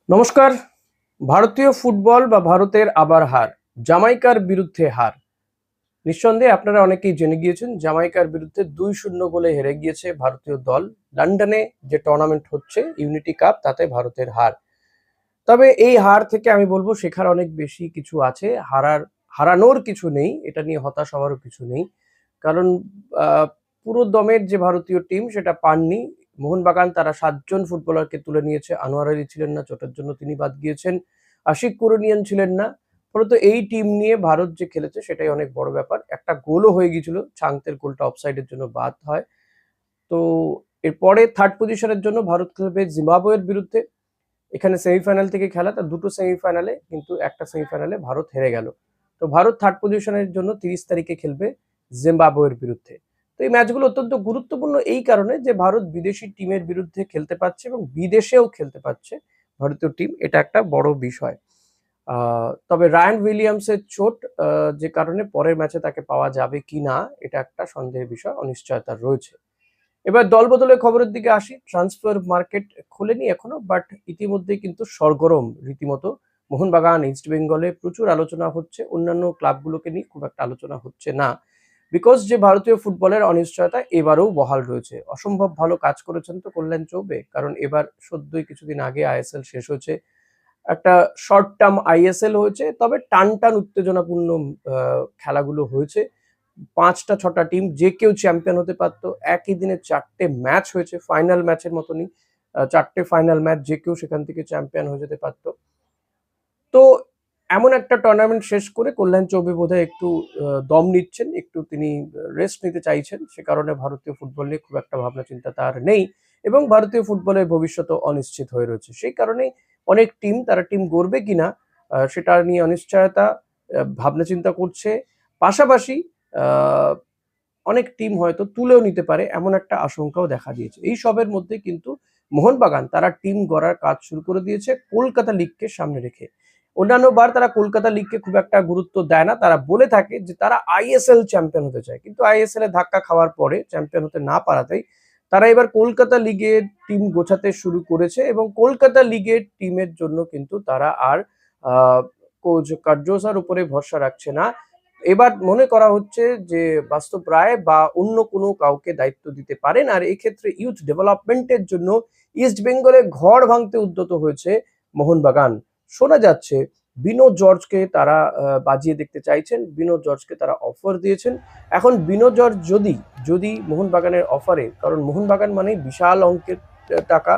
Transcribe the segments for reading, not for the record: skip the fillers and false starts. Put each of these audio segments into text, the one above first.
নমস্কার। ভারতীয় ফুটবল বা ভারতের আবার হার, জামাইকার বিরুদ্ধে হার। নিঃসন্দেহে আপনারা অনেকেই জেনে গিয়েছেন জামাইকার বিরুদ্ধে 2-0 গোলে হেরে গিয়েছে ভারতীয় দল। লন্ডনে যে টুর্নামেন্ট হচ্ছে ইউনিটি কাপ, তাতে ভারতের হার। তবে এই হার থেকে আমি বলবো শেখার অনেক বেশি কিছু আছে। হারানোর কিছু নেই, এটা নিয়ে হতাশ হওয়ারও কিছু নেই। কারণ আহ, পুরো দমের যে ভারতীয় টিম সেটা পাননি। মোহনবাগান তারা 7 জন ফুটবলারকে তুলে নিয়েছে। আনোয়ার আলী ছিলেন না, চোটের জন্য তিনি বাদ গিয়েছেন। আশিক কুরুনিয়ান ছিলেন না। ফলত এই টিম নিয়ে ভারত যে খেলেছে সেটাই অনেক বড় ব্যাপার। একটা গোলও হয়ে গিয়েছিল, চাংতের গোলটা অফসাইডের জন্য বাদ হয়। তো এরপরে থার্ড পজিশনের জন্য ভারত খেলবে জিম্বাবুয়ের বিরুদ্ধে। এখানে সেমিফাইনাল থেকে খেলা, তার দুটো সেমিফাইনালে কিন্তু একটা সেমিফাইনালে ভারত হেরে গেল। তো ভারত থার্ড পজিশনের জন্য 30 তারিখে খেলবে জিম্বাবুয়ের বিরুদ্ধে। তো এই ম্যাচগুলো অত্যন্ত গুরুত্বপূর্ণ এই কারণে যে ভারত বিদেশি টিমের বিরুদ্ধে খেলতে পারছে এবং বিদেশেও খেলতে পারছে ভারতীয় টিম, এটা একটা বড় বিষয়। তবে রায়ান উইলিয়ামসের চোট, যে কারণে পরের ম্যাচে তাকে পাওয়া যাবে কি না এটা একটা সন্দেহের বিষয়, অনিশ্চয়তা রয়েছে। এবার দলবদলের খবরের দিকে আসি। ট্রান্সফার মার্কেট খোলেনি এখনো, বাট ইতিমধ্যে কিন্তু সরগরম রীতিমতো মোহনবাগান, ইস্ট বেঙ্গলে প্রচুর আলোচনা হচ্ছে। অন্যান্য ক্লাবগুলোকে নিয়ে খুব একটা আলোচনা হচ্ছে না, বিকজ যে ভারতীয় ফুটবলের অনিশ্চয়তা এবারেও বহাল রয়েছে। অসম্ভব ভালো কাজ করেছেন তো কল্যাণ চৌবে, কারণ এবার সদ্যই কিছুদিন আগে আইএসএল শেষ হয়েছে। একটা শর্ট টার্ম আইএসএল হয়েছে, তবে টান টান উত্তেজনাপূর্ণ খেলাগুলো হয়েছে। 5টা 6টা টিম যে কেউ চ্যাম্পিয়ন হতে পারতো। একই দিনে 4টে ম্যাচ হয়েছে, ফাইনাল ম্যাচের মতনই। 4টে ফাইনাল ম্যাচ, যে কেউ সেখান থেকে চ্যাম্পিয়ন হয়ে যেতে পারতো। তো এমন একটা টুর্নামেন্ট শেষ করে কল্যাণ চৌবে বোধহয় একটু দম নিচ্ছেন, একটু তিনি রেস্ট নিতে চাইছেন। সে কারণে ভারতীয় ফুটবল নিয়ে খুব একটা ভাবনা চিন্তা তার নেই এবং ভারতীয় ফুটবলের ভবিষ্যৎও অনিশ্চিত হয়ে রয়েছে। সেই কারণেই অনেক টিম, তারা টিম গড়বে কিনা সেটা নিয়ে অনিশ্চয়তা ভাবনা চিন্তা করছে। পাশাপাশি আহ, অনেক টিম হয়তো তুলেও নিতে পারে, এমন একটা আশঙ্কাও দেখা দিয়েছে। এই সবের মধ্যে কিন্তু মোহনবাগান তারা টিম গড়ার কাজ শুরু করে দিয়েছে কলকাতা লিগকে সামনে রেখে। অন্যান্য বার তারা কলকাতা লিগকে খুব একটা গুরুত্ব দেয় না, তারা বলে থাকে যে তারা আইএসএল চ্যাম্পিয়ন হতে চায়, কিন্তু আইএসএল এ ধাক্কা খাওয়ার পরে চ্যাম্পিয়ন হতে না পারাতেই তারা এবার কলকাতা লিগের টিম গোছাতে শুরু করেছে এবং কলকাতা লিগের টিমের জন্য কিন্তু তারা আর কোচ কার্জোসার উপরে ভরসা রাখছে না। এবার মনে করা হচ্ছে যে বাস্তব রায় বা অন্য কোনো কাউকে দায়িত্ব দিতে পারেন, আর এই ক্ষেত্রে ইউথ ডেভেলপমেন্টের জন্য ইস্ট বেঙ্গলে ঘর ভাঙতে উদ্যত হয়েছে মোহনবাগান। শোনা যাচ্ছে বিনোদ জর্জকে তারা বাজিয়ে দেখতে চাইছেন, বিনোদ জর্জকে তারা অফার দিয়েছেন। এখন বিনোদ জর্জ যদি যদি মোহনবাগানের অফারে, কারণ মোহনবাগান মানে বিশাল অঙ্কের টাকা,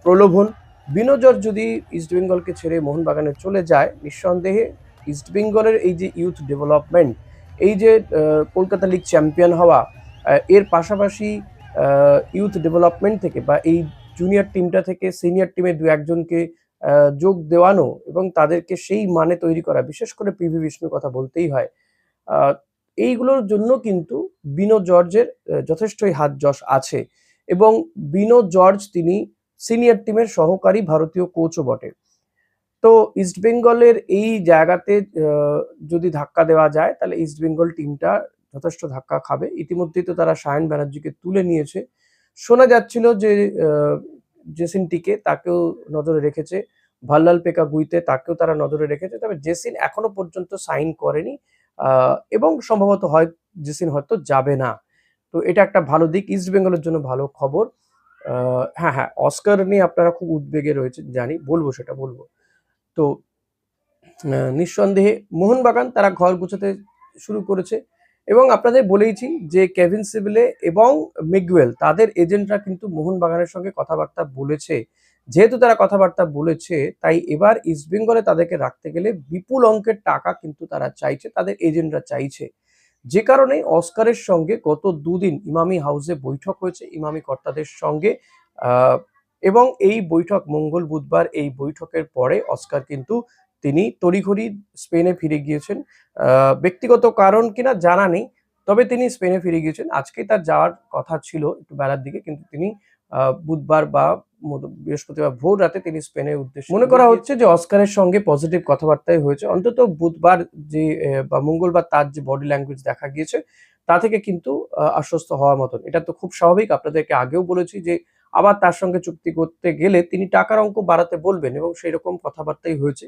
প্রলোভন, বিনোদ জর্জ যদি ইস্ট বেঙ্গলকে ছেড়ে মোহনবাগানে চলে যায়, নিঃসন্দেহে ইস্ট বেঙ্গলের এই যে ইউথ ডেভেলপমেন্ট, এই যে কলকাতা লিগ চ্যাম্পিয়ন হওয়া, এর পাশাপাশি ইউথ ডেভেলপমেন্ট থেকে বা এই জুনিয়র টিমটা থেকে সিনিয়র টিমে দু একজনকে যোগ দেওয়ানো এবং তাদেরকে সেই মানে তৈরি করা, বিশেষ করে পিভি বিষ্ণুর কথা বলতেই হয়। আহ, এইগুলোর জন্য কিন্তু বিনোদ জর্জের যথেষ্টই হাত যশ আছে এবং বিনোদ জর্জ তিনি সিনিয়র টিমের সহকারী ভারতীয় কোচও বটে। তো ইস্ট বেঙ্গলের এই জায়গাতে যদি ধাক্কা দেওয়া যায় তাহলে ইস্ট বেঙ্গল টিমটা যথেষ্ট ধাক্কা খাবে। ইতিমধ্যেই তো তারা সায়ন ব্যানার্জিকে তুলে নিয়েছে। শোনা যাচ্ছিল যে জেসিনটিকে তাকেও নজরে রেখেছে, ভাল্লাল পেকা গুইতে তাকেও তারা নজরে রেখেছে। তবে জেসিন এখনো পর্যন্ত সাইন করেনি এবং সম্ভবত হয় জেসিন হয়তো যাবে না। তো এটা একটা ভালো দিক, ইস্ট বেঙ্গলের জন্য ভালো খবর। হ্যাঁ হ্যাঁ, অস্কার নিয়ে আপনারা খুব উদ্বেগে রয়েছেন জানি, বলবো সেটা বলবো। তো নিঃসন্দেহে মোহনবাগান তারা ঘর গোছাতে শুরু করেছে এবং আপনাদের বলেইছি যে কেভিন সিভিলে এবং মিগুয়েল তাদের এজেন্টরা কিন্তু মোহনবাগানের সঙ্গে কথাবার্তা বলেছে। যেহেতু তারা কথাবার্তা বলেছে, তাই এবার ইস্টবেঙ্গলে তাদেরকে রাখতে গেলে বিপুল অঙ্কের টাকা কিন্তু তারা চাইছে, তাদের এজেন্টরা চাইছে। যে কারণে অস্কারের সঙ্গে গত দুদিন ইমামি হাউসে বৈঠক হয়েছে ইমামি কর্তাদের সঙ্গে, এবং এই বৈঠক মঙ্গল বুধবার, এই বৈঠকের পরে অস্কার কিন্তু তিনি তড়িঘড়ি স্পেনে ফিরে গিয়েছেন। ব্যক্তিগত কারণ কিনা জানা নেই, তবে তিনি স্পেনে ফিরে গিয়েছেন। আজকে তার যাওয়ার কথা ছিল একটু বেলার দিকে, কিন্তু তিনি বুধবার বা বৃহস্পতিবার ভোর রাতে তিনি স্পেনের উদ্দেশ্যে। মনে করা হচ্ছে যে অস্কারের সঙ্গে পজিটিভ কথাবার্তাই হয়েছে, অন্তত বুধবার যে বা মঙ্গলবার তার যে বডি ল্যাঙ্গুয়েজ দেখা গিয়েছে তা থেকে কিন্তু আশ্বস্ত হওয়ার মতন। এটা তো খুব স্বাভাবিক, আপনাদেরকে আগেও বলেছি যে আবার তার সঙ্গে চুক্তি করতে গেলে তিনি টাকার অঙ্ক বাড়াতে বলবেন এবং সেই রকম কথাবার্তাই হয়েছে।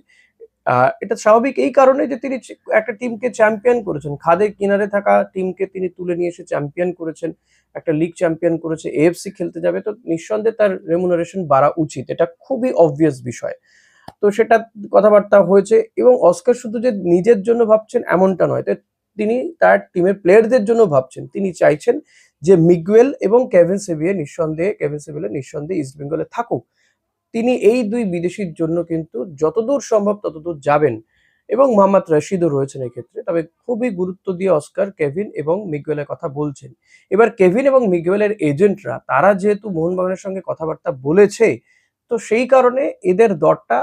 এটা স্বাভাবিক এই কারণে যে তিনি একটা টিমকে চ্যাম্পিয়ন করেছেন। খাদের কিনারে থাকা টিমকে তিনি তুলে নিয়ে এসে চ্যাম্পিয়ন করেছেন। একটা লিগ চ্যাম্পিয়ন করেছে, এএফসি খেলতে যাবে। তো নিঃসন্দেহে তার রেমুনারেশন বাড়া উচিত। এটা খুবই অবভিয়াস বিষয়। তো সেটা কথাবার্তা হয়েছে এবং অস্কার শুধু যে নিজের জন্য ভাবছেন এমনটা নয়। তিনি তার টিমের প্লেয়ারদের জন্য ভাবছেন। তিনি চাইছেন যে মিগুয়েল এবং কেভিন সেভিয়ার নিঃসন্দেহে ইস্টবেঙ্গলে থাকুক। তিনি এই ২ বিদেশির জন্য কিন্তু যতদূর সম্ভব ততদূর যাবেন এবং মোহাম্মদ রশিদও রয়েছেন এক্ষেত্রে। তবে খুবই গুরুত্ব দিয়ে অস্কার, কেভিন এবং মিগুয়েলের কথা বলছেন। এবার কেভিন এবং মিগুয়েলের এজেন্টরা তারা যেহেতু মোহনবাগানের সঙ্গে কথাবার্তা বলেছে, তো সেই কারণে এদের দরটা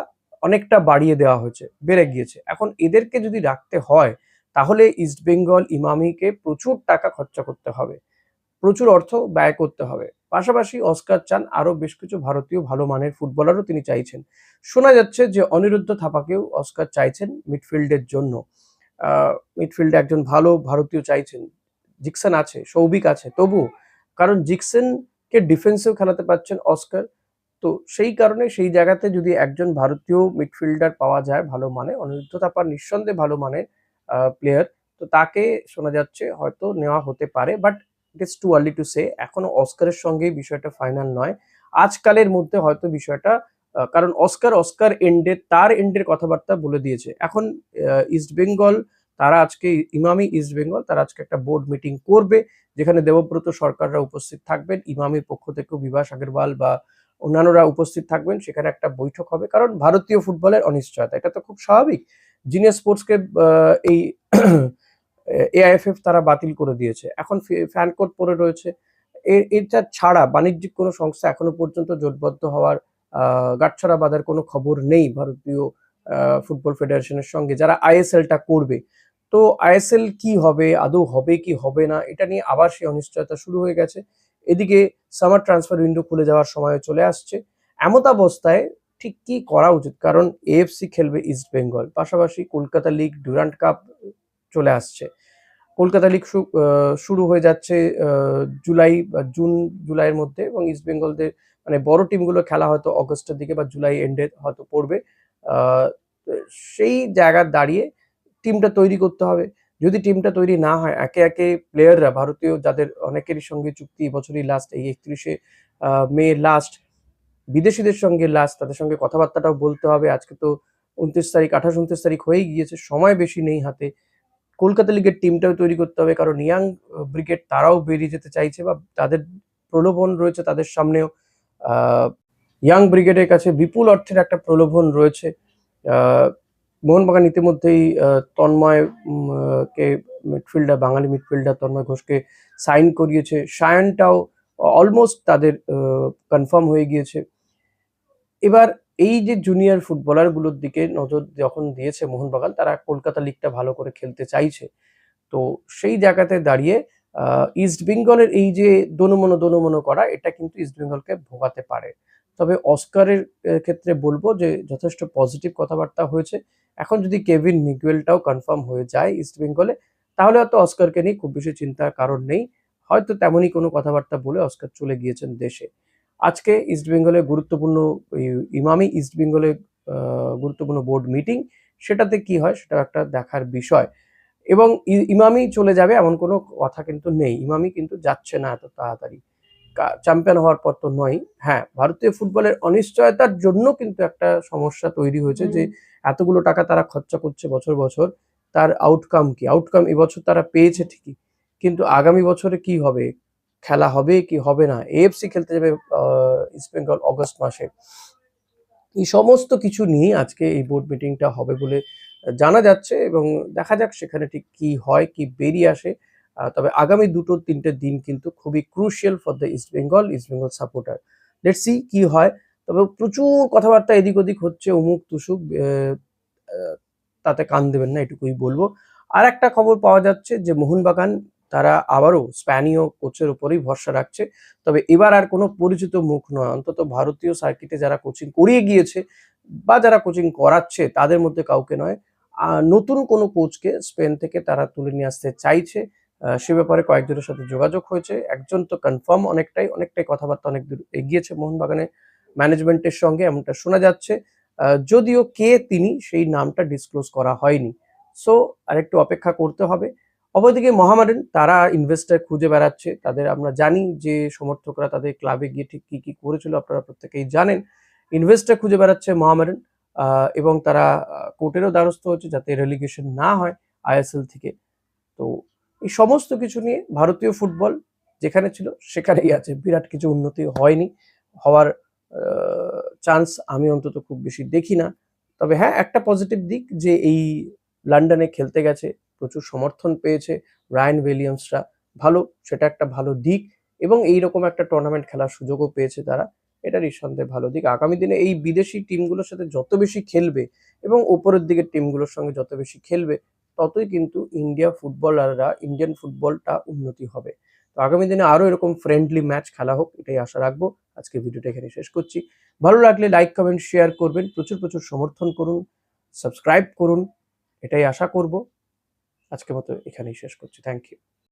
অনেকটা বাড়িয়ে দেওয়া হয়েছে, বেড়ে গিয়েছে। এখন এদেরকে যদি রাখতে হয় তাহলে ইস্টবেঙ্গল ইমামিকে প্রচুর টাকা খরচা করতে হবে। প্রচুর অর্থ ব্যয় করতে হবে। পাশাপাশি অস্কার চান আরো বেশ কিছু ভারতীয় ভালো মানের ফুটবলারও তিনি চাইছেন। শোনা যাচ্ছে যে অনিরুদ্ধ থাপাকেও অস্কার চাইছেন মিডফিল্ডের জন্য। মিডফিল্ডে একজন ভালো ভারতীয় চাইছেন। জিকসন আছে, সৌভিক আছে, তবুও কারণ জিকসনকে ডিফেন্সেও খেলাতে পারছেন অস্কার। তো সেই কারণে সেই জায়গাতে যদি একজন ভারতীয় মিডফিল্ডার পাওয়া যায় ভালো মানের, অনিরুদ্ধ থাপা নিঃসন্দেহে ভালো মানের প্লেয়ার। তো তাকে শোনা যাচ্ছে হয়তো নেওয়া হতে পারে। But it is too early to say. এখনো অস্কারের সঙ্গেই বিষয়টা ফাইনাল নয়। আজকালের মধ্যে হয়তো বিষয়টা কারণ অস্কার তার এন্ডের কথাবার্তা বলে দিয়েছে। এখন ইস্টবেঙ্গল তারা আজকে ইস্টবেঙ্গল তারা আজকে একটা বোর্ড মিটিং করবে যেখানে দেবব্রত সরকাররা উপস্থিত থাকবেন। ইমামির পক্ষ থেকেও বিভাস আগরওয়াল বা অন্যান্যরা উপস্থিত থাকবেন। সেখানে একটা বৈঠক হবে। কারণ ভারতীয় ফুটবলের অনিশ্চয়তা। এটা তো খুব স্বাভাবিক। জিনিয়াস স্পোর্টসকে এই এআইএফএফ তারা বাতিল করে দিয়েছে। এখন ফ্যান কোড পড়ে রয়েছে। এটা ছাড়া বাণিজ্যিক কোনো সংস্থা এখনো পর্যন্ত জোটবদ্ধ হওয়ার গাঁটছড়া বাঁধার কোনো খবর নেই ভারতীয় ফুটবল ফেডারেশনের সঙ্গে যারা আইএসএলটা করবে। তো আইএসএল কি হবে, আদৌ হবে কি হবে না, এটা নিয়ে আবার সেই অনিশ্চয়তা শুরু হয়ে গেছে। এদিকে সামার ট্রান্সফার উইন্ডো খুলে যাওয়ার সময় চলে আসছে। এমতাবস্থায় ঠিক কি করা উচিত? কারণ এএফসি খেলবে ইস্ট বেঙ্গল। পাশাপাশি কলকাতা লিগ, ডুরান্ড কাপ চলে আসছে। কলকাতা লিগ শুরু হয়ে যাচ্ছে জুলাই বা জুলাইয়ের মধ্যে এবং ইস্ট বেঙ্গলদের মানে বড় টিমগুলো খেলা হয়তো অগস্টের দিকে বা জুলাই এন্ডে হয়তো পড়বে। আহ, সেই জায়গায় দাঁড়িয়ে টিমটা তৈরি করতে হবে। যদি টিমটা তৈরি না হয় একে একে প্লেয়াররা ভারতীয় যাদের অনেকেরই সঙ্গে চুক্তি বছরই লাস্ট এই 31শে মে লাস্ট, বিদেশিদের সঙ্গে লাস্ট, তাদের সঙ্গে কথাবার্তাটাও বলতে হবে। আজকে তো 29 তারিখ, 28-29 তারিখ হয়েই গিয়েছে, সময় বেশি নেই হাতে। কলকাতা লিগের টিমটাও তৈরি করতে হবে কারণ ইয়াং ব্রিগেড তারাও বেরিয়ে যেতে চাইছে বা তাদের প্রলোভন রয়েছে তাদের সামনেও। ইয়াং ব্রিগেডের কাছে বিপুল অর্থের একটা প্রলোভন রয়েছে। আহ, মোহনবাগান ইতিমধ্যেই তন্ময় কে বাঙালি মিডফিল্ডার তন্ময় ঘোষকে সাইন করিয়েছে। সায়নটাও অলমোস্ট তাদের কনফার্ম হয়ে গিয়েছে। এবার এই যে জুনিয়র ফুটবলার গুলোর দিকে নজর যখন দিয়েছে মোহনবাগান, তারা কলকাতা লিগটা ভালো করে খেলতে চাইছে। তো সেই জায়গাতে দাঁড়িয়ে ইস্ট বেঙ্গলের এই যে দোনো মনো করা, এটা কিন্তু ইস্ট বেঙ্গলকে ভোগাতে পারে। তবে অস্কারের ক্ষেত্রে বলবো যে যথেষ্ট পজিটিভ কথাবার্তা হয়েছে। এখন যদি কেভিন মিগুয়েলটাও কনফার্ম হয়ে যায় ইস্ট বেঙ্গলে, তাহলে হয়তো অস্কারকে নিয়ে খুব বেশি চিন্তার কারণ নেই। হয়তো তেমনই কোনো কথাবার্তা বলে অস্কার চলে গিয়েছেন দেশে। আজকে ইস্ট বেঙ্গলে গুরুত্বপূর্ণ ইমামি ইস্ট বেঙ্গলে গুরুত্বপূর্ণ বোর্ড মিটিং, সেটাতে কি হয় সেটা একটা দেখার বিষয়। এবং ইমামি চলে যাবে এমন কোনো কথা কিন্তু নেই। ইমামি কিন্তু যাচ্ছে না এত তাড়াতাড়ি। চ্যাম্পিয়ন হওয়ার পর তো নয়। হ্যাঁ, ভারতীয় ফুটবলের অনিশ্চয়তার জন্য কিন্তু একটা সমস্যা তৈরি হয়েছে যে এতগুলো টাকা তারা খরচা করছে বছর বছর, তার আউটকাম কি? আউটকাম এবছর তারা পেয়েছে ঠিকই, কিন্তু আগামী বছরে কি হবে? খেলা হবে কি হবে না? এএফসি খেলতে যাবে ইস্ট বেঙ্গল অগস্ট মাসে। এই সমস্ত কিছু নিয়ে আজকে এই বোর্ড মিটিংটা হবে বলে জানা যাচ্ছে এবং দেখা যাক সেখানে ঠিক কি হয়, কি বেরিয়ে আসে। তবে আগামী 2-3টে দিন কিন্তু খুবই crucial for the east Bengal supporter. Let's see কি হয়। তবে প্রচুর কথাবার্তা এদিক ওদিক হচ্ছে, অমুক তুসুক, তাতে কান দেবেন না এটুকুই বলবো। আর একটা খবর পাওয়া যাচ্ছে যে মোহনবাগান তারা আবারও স্প্যানীয় কোচের উপরেই ভরসা রাখছে। তবে এবার আর কোনো পরিচিত মুখ নয়, অন্তত ভারতীয় সার্কিটে যারা কোচিং করিয়ে গিয়েছে বা যারা কোচিং করাচ্ছে তাদের মধ্যে কাউকে নয়। নতুন কোনো কোচকে স্পেন থেকে তারা তুলে নিয়ে আসতে চাইছে। সে ব্যাপারে কয়েকজনের সাথে যোগাযোগ হয়েছে। একজন তো কনফার্ম অনেকটাই কথাবার্তা অনেক দূর এগিয়েছে মোহনবাগানের ম্যানেজমেন্টের সঙ্গে, এমনটা শোনা যাচ্ছে। যদিও কে তিনি সেই নামটা ডিসক্লোজ করা হয়নি। সো আরেকটু অপেক্ষা করতে হবে। অপরদিকে মোহামেডান তারা ইনভেস্টর খুঁজে বেড়াচ্ছে। তাদের আমরা জানি যে সমর্থকরা তাদের ক্লাবে গিয়ে ঠিক কি করেছিল আপনারা প্রত্যেকেই জানেন। ইনভেস্টর খুঁজে বেড়াচ্ছে মোহামেডান, এবং তারা কোর্টেরও দ্বারস্থ হচ্ছে যাতে রেলিগেশন না হয় আইএসএল থেকে। তো এই সমস্ত কিছু নিয়ে ভারতীয় ফুটবল যেখানে ছিল সেখানেই আছে, বিরাট কিছু উন্নতি হয়নি, হওয়ার চান্স আমি অন্তত খুব বেশি দেখি না। তবে হ্যাঁ, একটা পজিটিভ দিক যে এই লন্ডনে খেলতে গেছে, প্রচুর সমর্থন পেয়েছে রায়ান উইলিয়ামসরা, ভালো, সেটা একটা ভালো দিক। এবং এইরকম একটা টুর্নামেন্ট খেলার সুযোগও পেয়েছে তারা, এটা নিঃসন্দেহে ভালো দিক। আগামী দিনে এই বিদেশি টিমগুলোর সাথে যত বেশি খেলবে এবং ওপরের দিকের টিমগুলোর সঙ্গে যত বেশি খেলবে, ততই কিন্তু ইন্ডিয়ান ফুটবলটা উন্নতি হবে। তো আগামী দিনে আরো এরকম ফ্রেন্ডলি ম্যাচ খেলা হোক, এটাই আশা রাখবো। আজকে ভিডিওটা এখানে শেষ করছি। ভালো লাগলে লাইক কমেন্ট শেয়ার করবেন, প্রচুর সমর্থন করুন, সাবস্ক্রাইব করুন, এটাই আশা করব। আজকের মতো এখানেই শেষ করছি। Thank you.